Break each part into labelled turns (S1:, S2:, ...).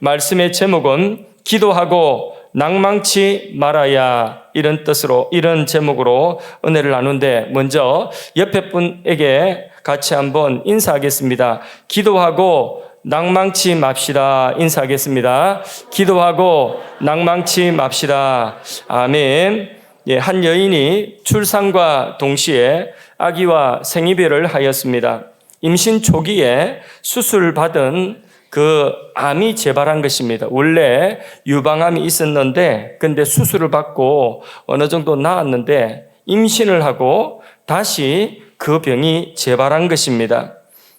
S1: 말씀의 제목은 기도하고 낭망치 말아야, 이런 뜻으로, 이런 제목으로 은혜를 나누는데, 먼저 옆에 분에게 같이 한번 인사하겠습니다. 기도하고 낭망치 맙시다. 인사하겠습니다. 기도하고 낭망치 맙시다. 아멘. 예, 한 여인이 출산과 동시에 아기와 생이별을 하였습니다. 임신 초기에 수술받은 그 암이 재발한 것입니다. 원래 유방암이 있었는데, 근데 수술을 받고 어느 정도 나았는데 임신을 하고 다시 그 병이 재발한 것입니다.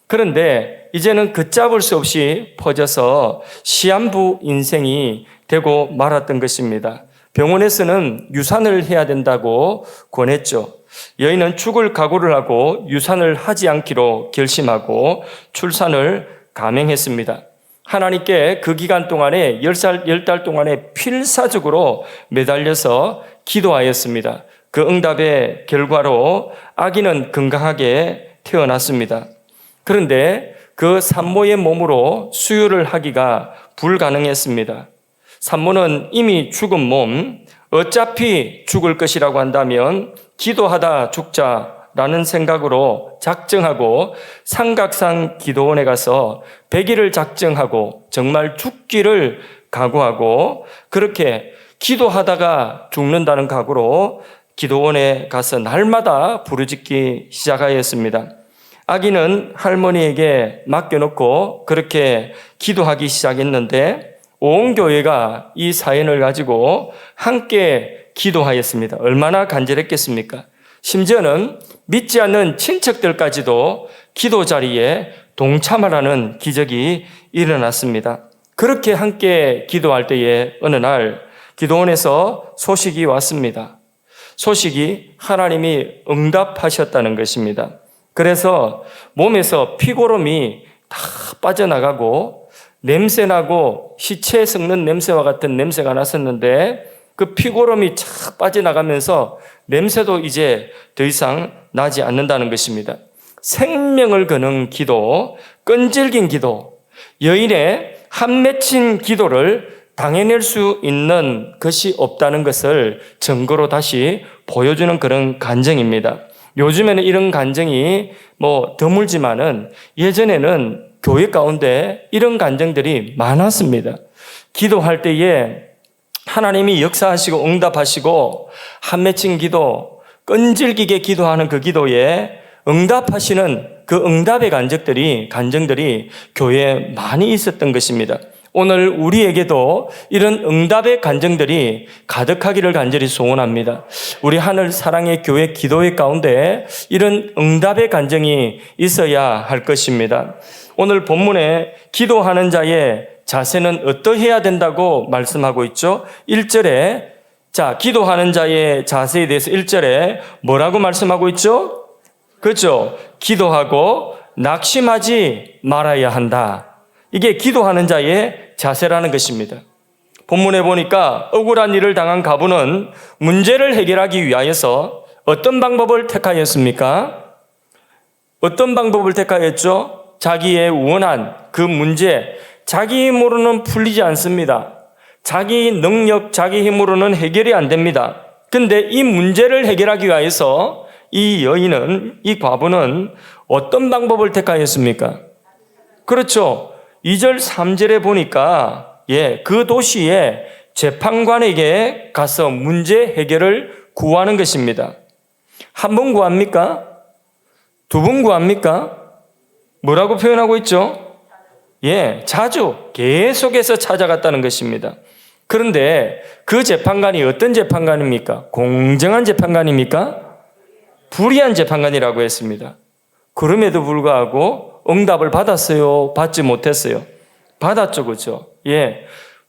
S1: 그런데 이제는 걷잡을 수 없이 퍼져서 시한부 인생이 되고 말았던 것입니다. 병원에서는 유산을 해야 된다고 권했죠. 여인은 죽을 각오를 하고 유산을 하지 않기로 결심하고 출산을 감행했습니다. 하나님께 그 기간 동안에 10달 동안에 필사적으로 매달려서 기도하였습니다. 그 응답의 결과로 아기는 건강하게 태어났습니다. 그런데 그 산모의 몸으로 수유를 하기가 불가능했습니다. 산모는 이미 죽은 몸, 어차피 죽을 것이라고 한다면 기도하다 죽자라는 생각으로 작정하고 삼각산 기도원에 가서 100일을 작정하고 정말 죽기를 각오하고 그렇게 기도하다가 죽는다는 각오로 기도원에 가서 날마다 부르짖기 시작하였습니다. 아기는 할머니에게 맡겨놓고 그렇게 기도하기 시작했는데 온 교회가 이 사연을 가지고 함께 기도하였습니다. 얼마나 간절했겠습니까? 심지어는 믿지 않는 친척들까지도 기도 자리에 동참하라는 기적이 일어났습니다. 그렇게 함께 기도할 때에 어느 날 기도원에서 소식이 왔습니다. 소식이 하나님이 응답하셨다는 것입니다. 그래서 몸에서 피고름이 다 빠져나가고 냄새나고 시체 썩는 냄새와 같은 냄새가 났었는데 그 피고름이 착 빠져나가면서 냄새도 이제 더 이상 나지 않는다는 것입니다. 생명을 거는 기도, 끈질긴 기도, 여인의 한 맺힌 기도를 당해낼 수 있는 것이 없다는 것을 증거로 다시 보여주는 그런 간증입니다. 요즘에는 이런 간증이 드물지만은 예전에는 교회 가운데 이런 간증들이 많았습니다. 기도할 때에 하나님이 역사하시고 응답하시고 한 맺힌 기도, 끈질기게 기도하는 그 기도에 응답하시는 그 응답의 간증들이 교회에 많이 있었던 것입니다. 오늘 우리에게도 이런 응답의 간증들이 가득하기를 간절히 소원합니다. 우리 하늘 사랑의 교회 기도회 가운데 이런 응답의 간증이 있어야 할 것입니다. 오늘 본문에 기도하는 자의 자세는 어떠해야 된다고 말씀하고 있죠? 1절에 기도하는 자의 자세에 대해서 1절에 뭐라고 말씀하고 있죠? 그렇죠? 기도하고 낙심하지 말아야 한다. 이게 기도하는 자의 자세라는 것입니다. 본문에 보니까 억울한 일을 당한 가부는 문제를 해결하기 위하여서 어떤 방법을 택하였습니까? 어떤 방법을 택하였죠? 자기의 원한 그 문제, 자기 힘으로는 풀리지 않습니다. 자기 능력, 자기 힘으로는 해결이 안 됩니다. 그런데 이 문제를 해결하기 위해서 이 여인은, 이 과부는 어떤 방법을 택하였습니까? 그렇죠. 2절, 3절에 보니까 그 도시의 재판관에게 가서 문제 해결을 구하는 것입니다. 한 번 구합니까? 두 번 구합니까? 뭐라고 표현하고 있죠? 자주 계속해서 찾아갔다는 것입니다. 그런데 그 재판관이 어떤 재판관입니까? 공정한 재판관입니까? 불의한 재판관이라고 했습니다. 그럼에도 불구하고 응답을 받았어요? 받지 못했어요? 받았죠, 그렇죠?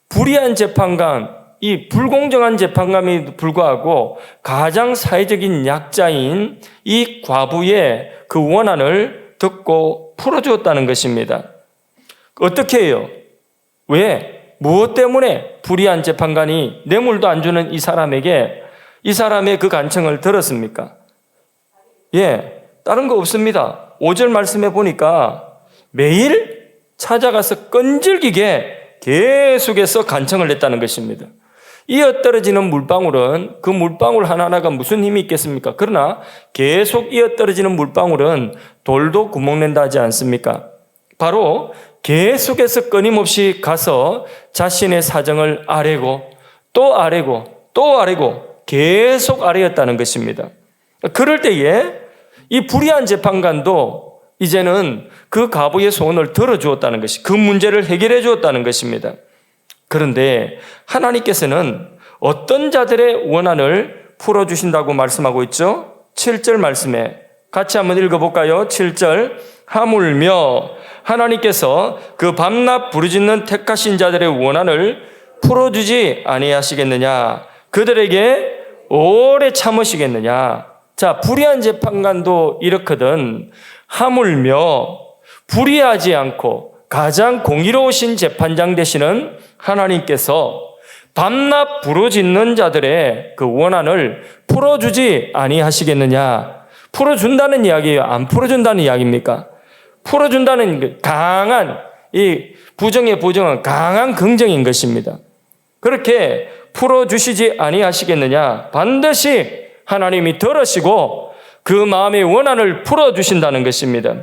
S1: 불의한 재판관, 이 불공정한 재판관에 불구하고 가장 사회적인 약자인 이 과부의 그 원한을 듣고 풀어주었다는 것입니다. 어떻게 해요? 왜? 무엇 때문에 불의한 재판관이 뇌물도 안 주는 이 사람에게 이 사람의 그 간청을 들었습니까? 다른 거 없습니다. 5절 말씀해 보니까 매일 찾아가서 끈질기게 계속해서 간청을 했다는 것입니다. 이어떨어지는 물방울은 그 물방울 하나하나가 무슨 힘이 있겠습니까? 그러나 계속 이어떨어지는 물방울은 돌도 구멍낸다 하지 않습니까? 바로 계속해서 끊임없이 가서 자신의 사정을 아뢰고 또 아뢰고 또 아뢰고 계속 아뢰었다는 것입니다. 그럴 때에 이 불의한 재판관도 이제는 그 과부의 소원을 들어주었다는 것이, 그 문제를 해결해 주었다는 것입니다. 그런데 하나님께서는 어떤 자들의 원한을 풀어주신다고 말씀하고 있죠? 7절 말씀에 같이 한번 읽어볼까요? 7절, 하물며 하나님께서 그 밤낮 부르짖는 택하신 자들의 원한을 풀어주지 아니하시겠느냐? 그들에게 오래 참으시겠느냐? 자, 불의한 재판관도 이렇거든. 하물며 불의하지 않고 가장 공의로우신 재판장 되시는 하나님께서 밤낮 부르짖는 자들의 그 원한을 풀어주지 아니하시겠느냐? 풀어준다는 이야기예요? 안 풀어준다는 이야기입니까? 풀어준다는 강한, 이 부정의 부정은 강한 긍정인 것입니다. 그렇게 풀어주시지 아니하시겠느냐? 반드시 하나님이 들으시고 그 마음의 원한을 풀어주신다는 것입니다.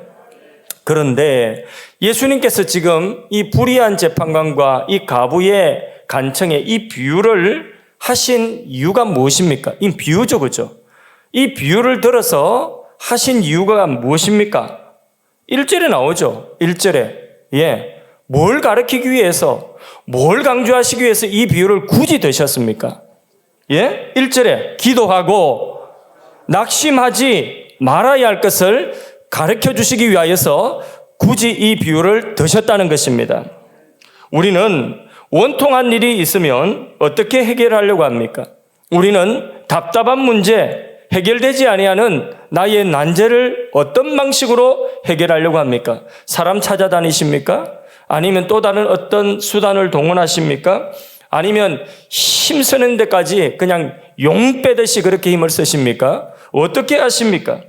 S1: 그런데 예수님께서 지금 이 불의한 재판관과 이 과부의 간청에 이 비유를 하신 이유가 무엇입니까? 이 비유죠, 그죠? 이 비유를 들어서 하신 이유가 무엇입니까? 1절에 나오죠. 1절에. 예. 뭘 가르치기 위해서, 뭘 강조하시기 위해서 이 비유를 굳이 드셨습니까? 예? 1절에 기도하고 낙심하지 말아야 할 것을 가르쳐 주시기 위하여서 굳이 이 비유를 드셨다는 것입니다. 우리는 원통한 일이 있으면 어떻게 해결하려고 합니까? 우리는 답답한 문제, 해결되지 아니하는 나의 난제를 어떤 방식으로 해결하려고 합니까? 사람 찾아다니십니까? 아니면 또 다른 어떤 수단을 동원하십니까? 아니면 힘쓰는 데까지 그냥 용 빼듯이 그렇게 힘을 쓰십니까? 어떻게 하십니까?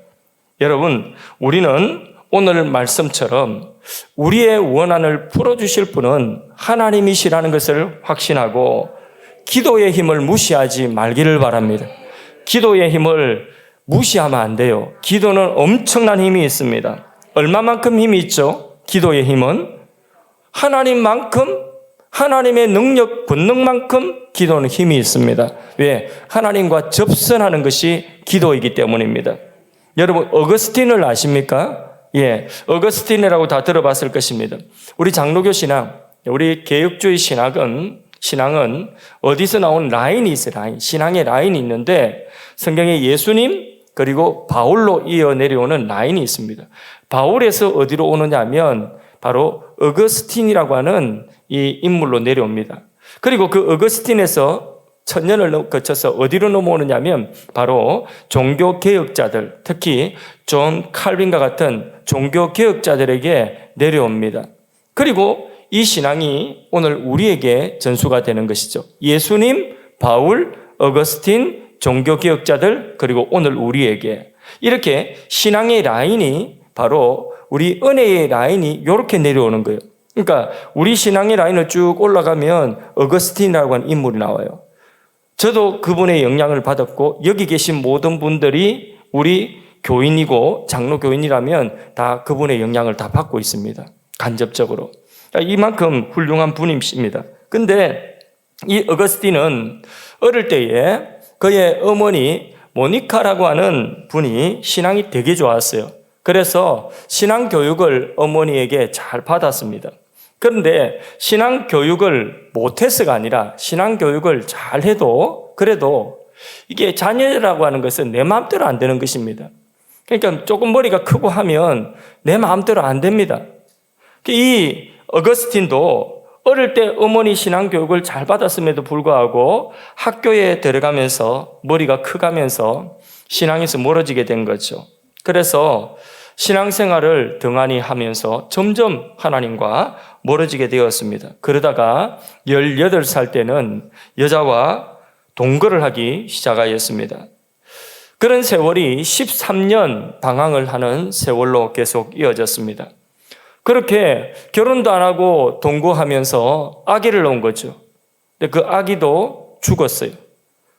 S1: 여러분, 우리는 오늘 말씀처럼 우리의 원한을 풀어주실 분은 하나님이시라는 것을 확신하고 기도의 힘을 무시하지 말기를 바랍니다. 기도의 힘을 무시하면 안 돼요. 기도는 엄청난 힘이 있습니다. 얼마만큼 힘이 있죠? 기도의 힘은 하나님만큼, 하나님의 능력, 권능만큼 기도는 힘이 있습니다. 왜? 하나님과 접선하는 것이 기도이기 때문입니다. 여러분, 어거스틴을 아십니까? 예, 어거스틴이라고 다 들어봤을 것입니다. 우리 장로교 신앙, 우리 개혁주의 신앙은 어디서 나온 라인이 있어요. 라인. 신앙의 라인이 있는데 성경에 예수님 그리고 바울로 이어 내려오는 라인이 있습니다. 바울에서 어디로 오느냐 하면 바로 어거스틴이라고 하는 이 인물로 내려옵니다. 그리고 그 어거스틴에서 천년을 거쳐서 어디로 넘어오느냐 하면 바로 종교개혁자들, 특히 존 칼빈과 같은 종교개혁자들에게 내려옵니다. 그리고 이 신앙이 오늘 우리에게 전수가 되는 것이죠. 예수님, 바울, 어거스틴, 종교개혁자들, 그리고 오늘 우리에게 이렇게 신앙의 라인이 바로 우리 은혜의 라인이 이렇게 내려오는 거예요. 그러니까 우리 신앙의 라인을 쭉 올라가면 어거스틴이라고 하는 인물이 나와요. 저도 그분의 영향을 받았고 여기 계신 모든 분들이 우리 교인이고 장로 교인이라면 다 그분의 영향을 다 받고 있습니다. 간접적으로. 이만큼 훌륭한 분이십니다. 근데 이 어거스틴은 어릴 때에 그의 어머니 모니카라고 하는 분이 신앙이 되게 좋았어요. 그래서 신앙 교육을 어머니에게 잘 받았습니다. 그런데 신앙 교육을 못해서가 아니라 신앙 교육을 잘 해도 그래도 이게 자녀라고 하는 것은 내 마음대로 안 되는 것입니다. 그러니까 조금 머리가 크고 하면 내 마음대로 안 됩니다. 이 어거스틴도 어릴 때 어머니 신앙 교육을 잘 받았음에도 불구하고 학교에 들어가면서 머리가 커가면서 신앙에서 멀어지게 된 거죠. 그래서 신앙생활을 등한히 하면서 점점 하나님과 멀어지게 되었습니다. 그러다가 18살 때는 여자와 동거를 하기 시작하였습니다. 그런 세월이 13년 방황을 하는 세월로 계속 이어졌습니다. 그렇게 결혼도 안 하고 동거하면서 아기를 낳은 거죠. 근데 그 아기도 죽었어요.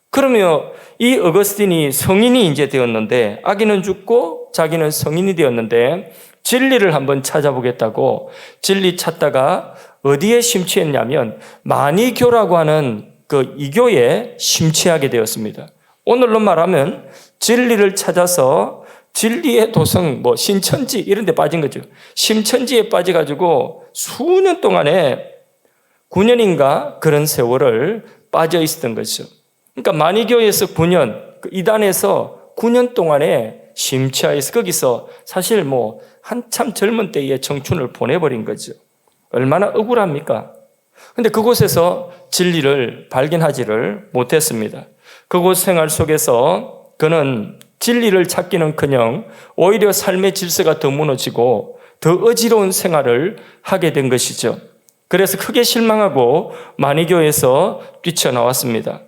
S1: 그러면 이 어거스틴이 성인이 이제 되었는데, 아기는 죽고 자기는 성인이 되었는데 진리를 한번 찾아보겠다고 진리 찾다가 어디에 심취했냐면 마니교라고 하는 그 이교에 심취하게 되었습니다. 오늘로 말하면 진리를 찾아서 진리의 도성, 신천지 이런 데 빠진 거죠. 심천지에 빠져가지고 수년 동안에 9년인가 그런 세월을 빠져 있었던 거죠. 그러니까 마니교에서 9년, 이단에서 9년 동안에 심취하여서 거기서 사실 한참 젊은 때의 청춘을 보내버린 거죠. 얼마나 억울합니까? 근데 그곳에서 진리를 발견하지를 못했습니다. 그곳 생활 속에서 그는 진리를 찾기는커녕 오히려 삶의 질서가 더 무너지고 더 어지러운 생활을 하게 된 것이죠. 그래서 크게 실망하고 마니교에서 뛰쳐나왔습니다.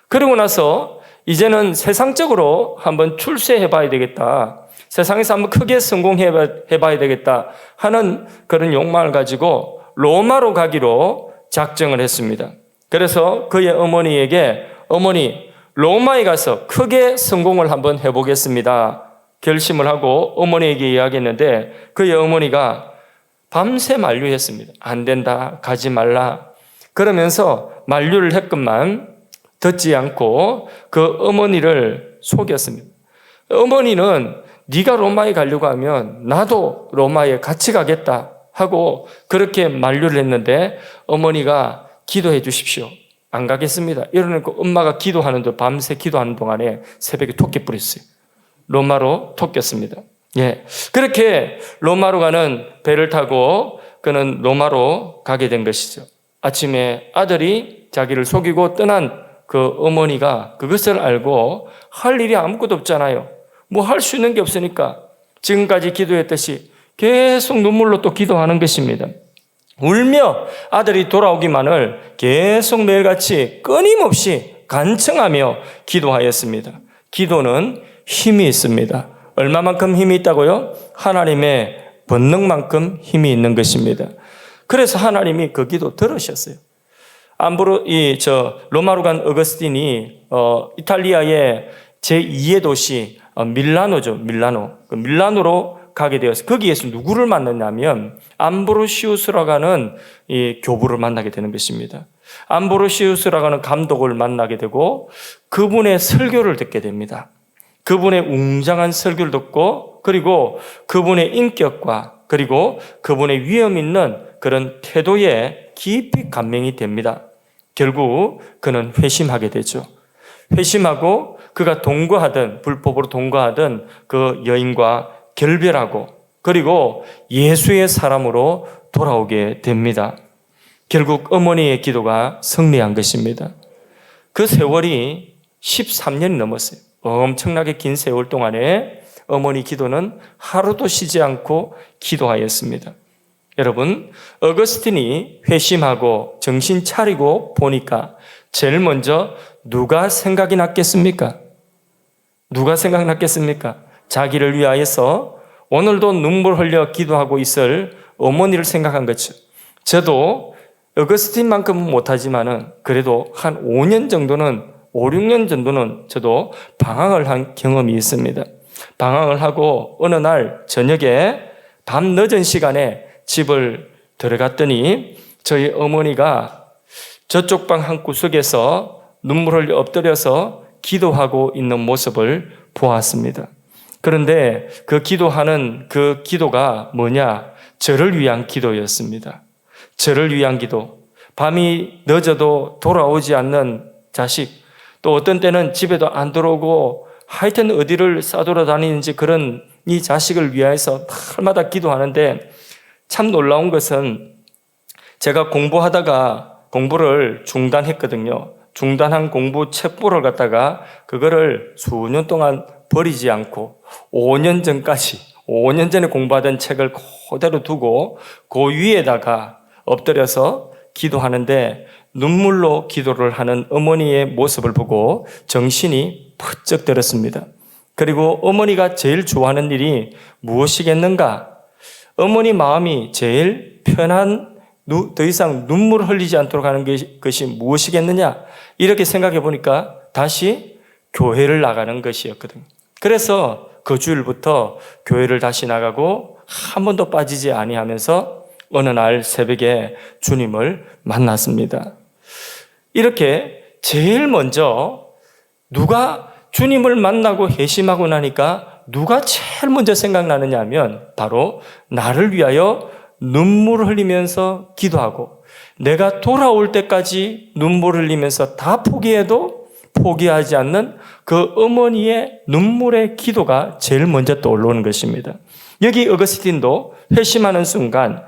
S1: 그러고 나서 이제는 세상적으로 한번 출세해 봐야 되겠다. 세상에서 한번 크게 성공해 봐야 되겠다 하는 그런 욕망을 가지고 로마로 가기로 작정을 했습니다. 그래서 그의 어머니에게 어머니, 로마에 가서 크게 성공을 한번 해보겠습니다. 결심을 하고 어머니에게 이야기했는데 그의 어머니가 밤새 만류했습니다. 안 된다, 가지 말라. 그러면서 만류를 했건만 듣지 않고 그 어머니를 속였습니다. 어머니는 네가 로마에 가려고 하면 나도 로마에 같이 가겠다 하고 그렇게 만류를 했는데 어머니가 기도해 주십시오. 안 가겠습니다. 이러니까 엄마가 기도하는데 밤새 기도하는 동안에 새벽에 토끼 뿌렸어요. 로마로 토꼈습니다. 예. 그렇게 로마로 가는 배를 타고 그는 로마로 가게 된 것이죠. 아침에 아들이 자기를 속이고 떠난 그 어머니가 그것을 알고 할 일이 아무것도 없잖아요. 할 수 있는 게 없으니까 지금까지 기도했듯이 계속 눈물로 또 기도하는 것입니다. 울며 아들이 돌아오기만을 계속 매일같이 끊임없이 간청하며 기도하였습니다. 기도는 힘이 있습니다. 얼마만큼 힘이 있다고요? 하나님의 본능만큼 힘이 있는 것입니다. 그래서 하나님이 그 기도 들으셨어요. 로마로 간 어거스틴이 이탈리아의 제2의 도시 밀라노죠. 밀라노로 가게 되어서 거기에서 누구를 만났냐면 암브로시우스라고 하는 이 교부를 만나게 되는 것입니다. 암브로시우스라고 하는 감독을 만나게 되고 그분의 설교를 듣게 됩니다. 그분의 웅장한 설교를 듣고 그리고 그분의 인격과 그리고 그분의 위험 있는 그런 태도에 깊이 감명이 됩니다. 결국 그는 회심하게 되죠. 회심하고 그가 불법으로 동거하던 그 여인과 결별하고 그리고 예수의 사람으로 돌아오게 됩니다. 결국 어머니의 기도가 승리한 것입니다. 그 세월이 13년이 넘었어요. 엄청나게 긴 세월 동안에 어머니 기도는 하루도 쉬지 않고 기도하였습니다. 여러분, 어거스틴이 회심하고 정신 차리고 보니까 제일 먼저 누가 생각이 났겠습니까? 누가 생각났겠습니까? 자기를 위하여서 오늘도 눈물 흘려 기도하고 있을 어머니를 생각한 거죠. 저도 어거스틴만큼은 못하지만은 그래도 한 5, 6년 정도는 저도 방황을 한 경험이 있습니다. 방황을 하고 어느 날 저녁에 밤 늦은 시간에 집을 들어갔더니 저희 어머니가 저쪽 방 한 구석에서 눈물을 엎드려서 기도하고 있는 모습을 보았습니다. 그런데 그 기도하는 그 기도가 뭐냐? 저를 위한 기도였습니다. 저를 위한 기도. 밤이 늦어도 돌아오지 않는 자식, 또 어떤 때는 집에도 안 들어오고 하여튼 어디를 싸돌아다니는지 그런 이 자식을 위해서 날마다 기도하는데 참 놀라운 것은 제가 공부하다가 공부를 중단했거든요. 중단한 공부 책보를 갖다가 그거를 수년 동안 버리지 않고 5년 전에 공부하던 책을 그대로 두고 그 위에다가 엎드려서 기도하는데 눈물로 기도를 하는 어머니의 모습을 보고 정신이 퍼쩍 들었습니다. 그리고 어머니가 제일 좋아하는 일이 무엇이겠는가? 어머니 마음이 제일 편한, 더 이상 눈물을 흘리지 않도록 하는 것이 무엇이겠느냐? 이렇게 생각해 보니까 다시 교회를 나가는 것이었거든요. 그래서 그 주일부터 교회를 다시 나가고 한 번도 빠지지 아니하면서 어느 날 새벽에 주님을 만났습니다. 이렇게 제일 먼저 누가 주님을 만나고 회심하고 나니까 누가 제일 먼저 생각나느냐 하면 바로 나를 위하여 눈물을 흘리면서 기도하고 내가 돌아올 때까지 눈물을 흘리면서 다 포기해도 포기하지 않는 그 어머니의 눈물의 기도가 제일 먼저 떠오르는 것입니다. 여기 어거스틴도 회심하는 순간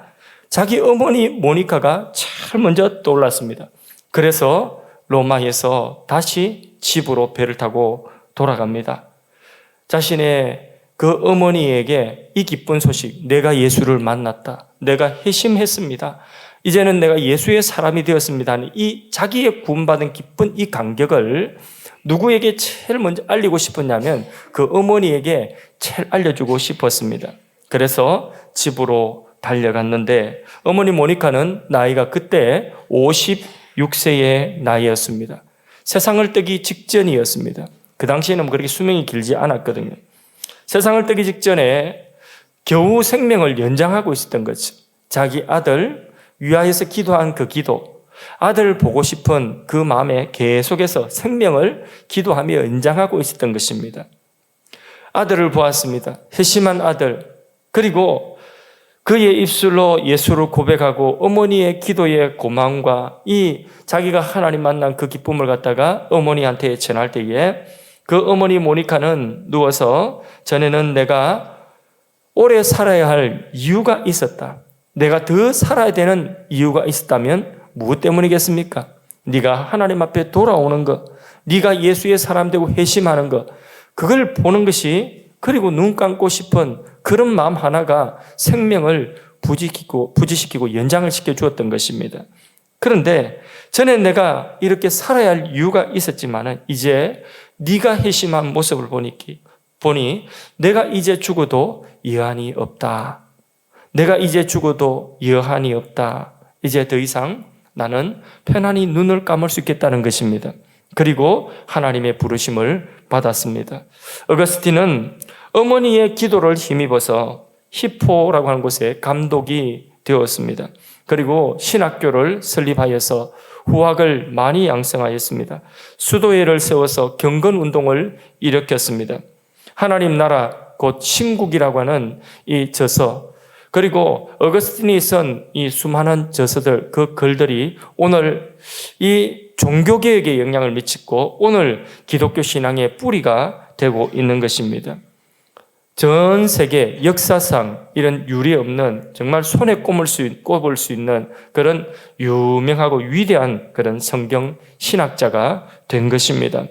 S1: 자기 어머니 모니카가 제일 먼저 떠올랐습니다. 그래서 로마에서 다시 집으로 배를 타고 돌아갑니다. 자신의 그 어머니에게 이 기쁜 소식, 내가 예수를 만났다. 내가 회심했습니다. 이제는 내가 예수의 사람이 되었습니다. 이 자기의 구원받은 기쁜 이 감격을 누구에게 제일 먼저 알리고 싶었냐면 그 어머니에게 제일 알려주고 싶었습니다. 그래서 집으로 달려갔는데 어머니 모니카는 나이가 그때 56세의 나이였습니다. 세상을 뜨기 직전이었습니다. 그 당시에는 그렇게 수명이 길지 않았거든요. 세상을 뜨기 직전에 겨우 생명을 연장하고 있었던 거죠. 자기 아들 위하여서 기도한 그 기도, 아들을 보고 싶은 그 마음에 계속해서 생명을 기도하며 연장하고 있었던 것입니다. 아들을 보았습니다. 회심한 아들, 그리고 그의 입술로 예수를 고백하고 어머니의 기도의 고마움과 이 자기가 하나님 만난 그 기쁨을 갖다가 어머니한테 전할 때에 그 어머니 모니카는 누워서 전에는 내가 오래 살아야 할 이유가 있었다. 내가 더 살아야 되는 이유가 있었다면 무엇 때문이겠습니까? 네가 하나님 앞에 돌아오는 것, 네가 예수의 사람 되고 회심하는 것, 그걸 보는 것이 그리고 눈 감고 싶은 그런 마음 하나가 생명을 부지시키고 연장을 시켜주었던 것입니다. 그런데 전에 내가 이렇게 살아야 할 이유가 있었지만 이제 네가 회심한 모습을 보니 내가 이제 죽어도 여한이 없다. 내가 이제 죽어도 여한이 없다. 이제 더 이상 나는 편안히 눈을 감을 수 있겠다는 것입니다. 그리고 하나님의 부르심을 받았습니다. 어거스틴은 어머니의 기도를 힘입어서 히포라고 하는 곳에 감독이 되었습니다. 그리고 신학교를 설립하여서 후학을 많이 양성하였습니다. 수도회를 세워서 경건운동을 일으켰습니다. 하나님 나라 곧 신국이라고 하는 이 저서, 그리고 어거스틴이 쓴 이 수많은 저서들, 그 글들이 오늘 이 종교개혁에 영향을 미치고 오늘 기독교 신앙의 뿌리가 되고 있는 것입니다. 전 세계 역사상 이런 유례 없는 정말 손에 꼽을 수 있는 그런 유명하고 위대한 그런 성경 신학자가 된 것입니다.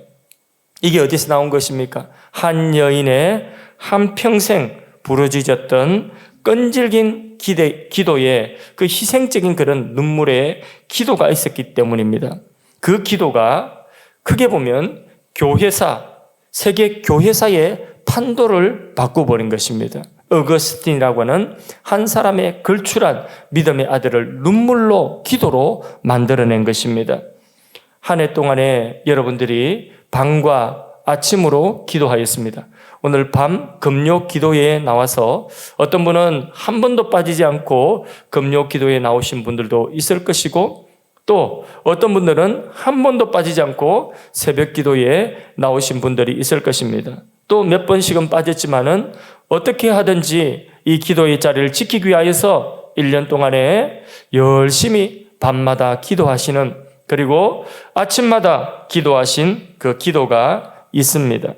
S1: 이게 어디서 나온 것입니까? 한 여인의 한평생 부르짖었던 끈질긴 기도에 그 희생적인 그런 눈물의 기도가 있었기 때문입니다. 그 기도가 크게 보면 세계 교회사의 판도를 바꿔버린 것입니다. 어거스틴이라고 하는 한 사람의 걸출한 믿음의 아들을 눈물로 기도로 만들어낸 것입니다. 한 해 동안에 여러분들이 밤과 아침으로 기도하였습니다. 오늘 밤 금요 기도회에 나와서 어떤 분은 한 번도 빠지지 않고 금요 기도회에 나오신 분들도 있을 것이고 또 어떤 분들은 한 번도 빠지지 않고 새벽 기도회에 나오신 분들이 있을 것입니다. 또 몇 번씩은 빠졌지만은 어떻게 하든지 이 기도의 자리를 지키기 위하여서 1년 동안에 열심히 밤마다 기도하시는, 그리고 아침마다 기도하신 그 기도가 있습니다.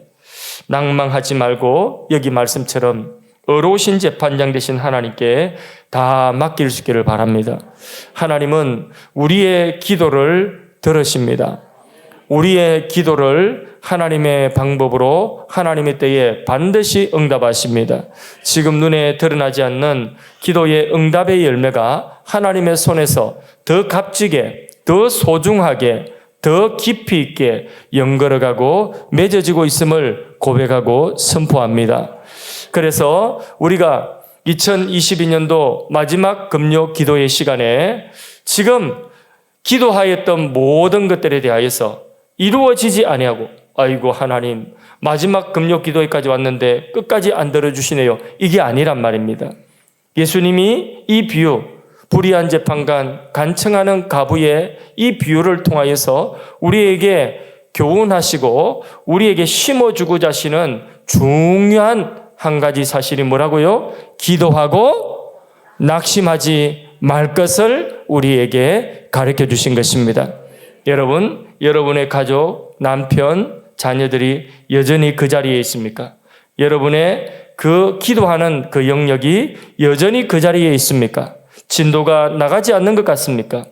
S1: 낭망하지 말고 여기 말씀처럼 의로우신 재판장 되신 하나님께 다 맡길 수 있기를 바랍니다. 하나님은 우리의 기도를 들으십니다. 우리의 기도를 하나님의 방법으로 하나님의 때에 반드시 응답하십니다. 지금 눈에 드러나지 않는 기도의 응답의 열매가 하나님의 손에서 더 값지게, 더 소중하게, 더 깊이 있게 연걸어가고 맺어지고 있음을 고백하고 선포합니다. 그래서 우리가 2022년도 마지막 금요 기도의 시간에 지금 기도하였던 모든 것들에 대하여서 이루어지지 아니하고 아이고 하나님 마지막 금요 기도회까지 왔는데 끝까지 안 들어주시네요. 이게 아니란 말입니다. 예수님이 이 비유 불의한 재판관 간청하는 가부의 이 비유를 통하여서 우리에게 교훈하시고 우리에게 심어주고자 하시는 중요한 한 가지 사실이 뭐라고요? 기도하고 낙심하지 말 것을 우리에게 가르쳐 주신 것입니다. 여러분, 여러분의 가족, 남편, 자녀들이 여전히 그 자리에 있습니까? 여러분의 그 기도하는 그 영역이 여전히 그 자리에 있습니까? 진도가 나가지 않는 것 같습니까?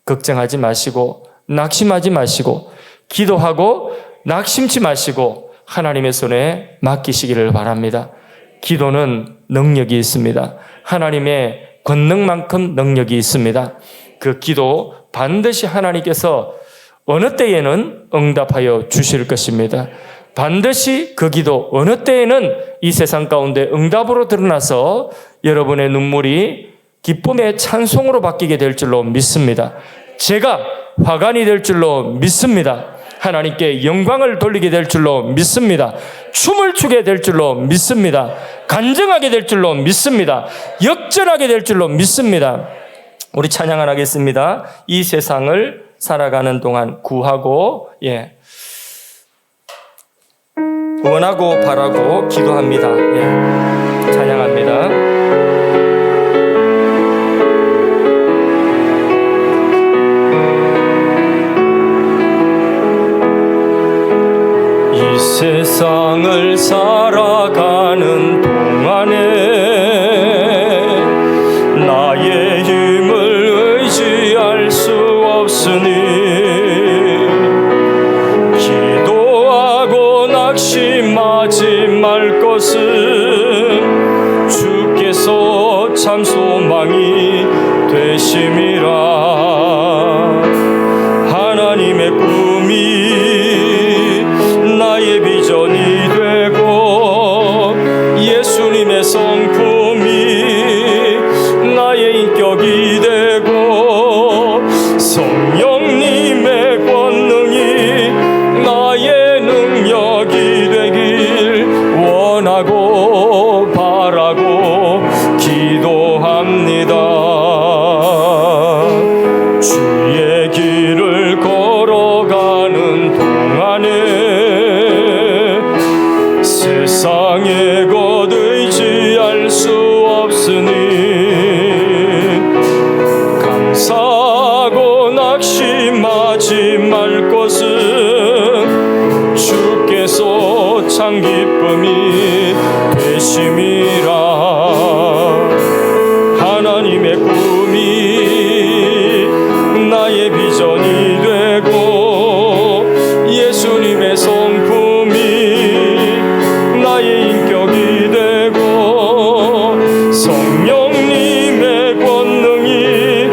S1: 걱정하지 마시고 낙심하지 마시고 기도하고 낙심치 마시고 하나님의 손에 맡기시기를 바랍니다. 기도는 능력이 있습니다. 하나님의 권능만큼 능력이 있습니다. 그 기도 반드시 하나님께서 어느 때에는 응답하여 주실 것입니다. 반드시 그 기도 어느 때에는 이 세상 가운데 응답으로 드러나서 여러분의 눈물이 기쁨의 찬송으로 바뀌게 될 줄로 믿습니다. 제가 화관이 될 줄로 믿습니다. 하나님께 영광을 돌리게 될 줄로 믿습니다. 춤을 추게 될 줄로 믿습니다. 간증하게 될 줄로 믿습니다. 역전하게 될 줄로 믿습니다. 우리 찬양을 하겠습니다. 이 세상을 살아가는 동안 구하고 원하고 바라고 기도합니다. 찬양합니다. 이 세상을 살아가는 동안에 나의 힘을 의지할 수 없으니 기도하고 낙심하지 말 것은 주께서 참 소망이 되심이라. 하나님의 꿈이 나의 비전이 되고 예수님의 성품이 나의 인격이 되고 성령님의 권능이 나의 능력이 되길 원하고 바라고 기도합니다. 주의 길을 걸어가는 동안에 세상의 것 의지할 수 없으니 감사하고 낙심하지 말 것은 주께서 참 기쁨이 되심이라. 하나님의 꿈이 나의 비전이 되고 예수님의 성품이 나의 인격이 되고 성령님의 권능이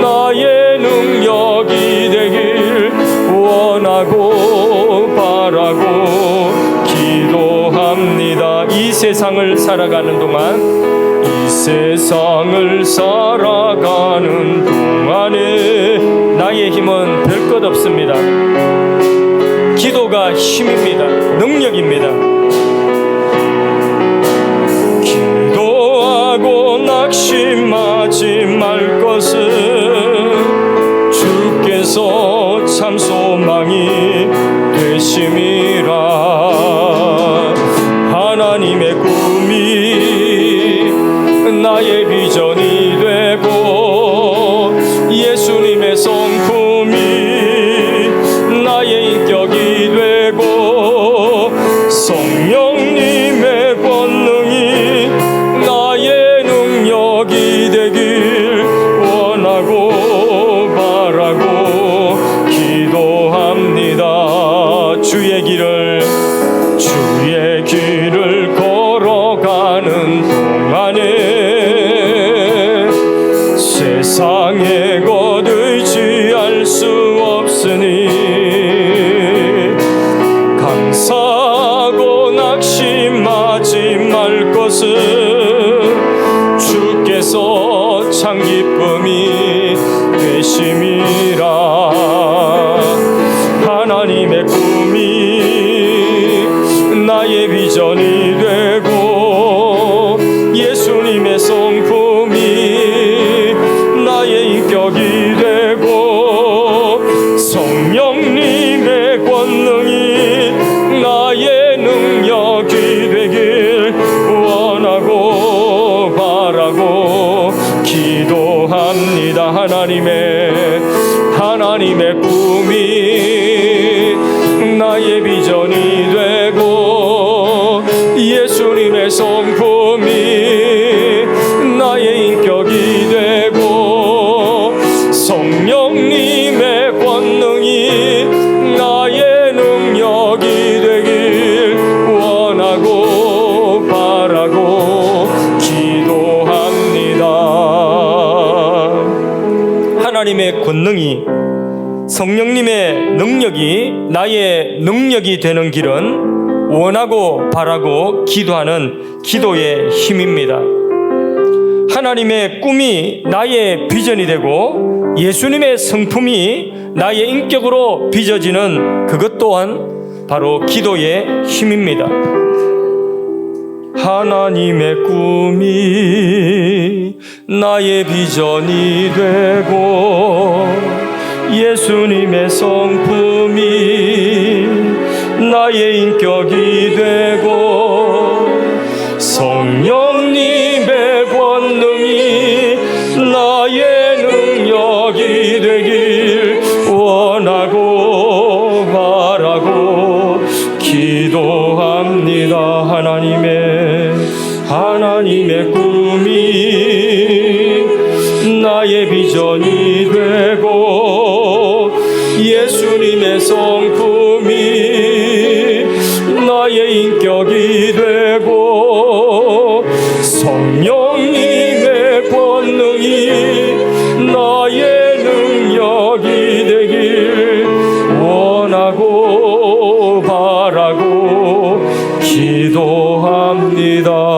S1: 나의 능력이 되길 원하고 바라고 기도합니다. 이 세상을 살아가는 동안 이 세상을 살아가는 동안에 나의 힘은 별 것 없습니다. 기도가 힘입니다. 능력입니다. 기도하고 낙심하지 말 것은 주께서 참 소망이 되심이라. 하나님의 꿈이 나의 비전이 되고 예수님의 성품이 나의 인격이 되고 성령님의 권능이 나의 능력이 되길 원하고 바라고 기도합니다. 주의 길을 걸어가는 동안에 세상의 것 의지 성령님의 능력이 나의 능력이 되는 길은 원하고 바라고 기도하는 기도의 힘입니다. 하나님의 꿈이 나의 비전이 되고 예수님의 성품이 나의 인격으로 빚어지는 그것 또한 바로 기도의 힘입니다. 하나님의 꿈이 나의 비전이 되고 예수님의 성품이 나의 인격이 되고 성령님의 권능이 나의 능력이 되길 원하고 바라고 기도합니다. 하나님의 꿈이 나의 비전이 되고 예수님의 성품이 나의 인격이 되고 성령님의 권능이 나의 능력이 되길 원하고 바라고 기도합니다.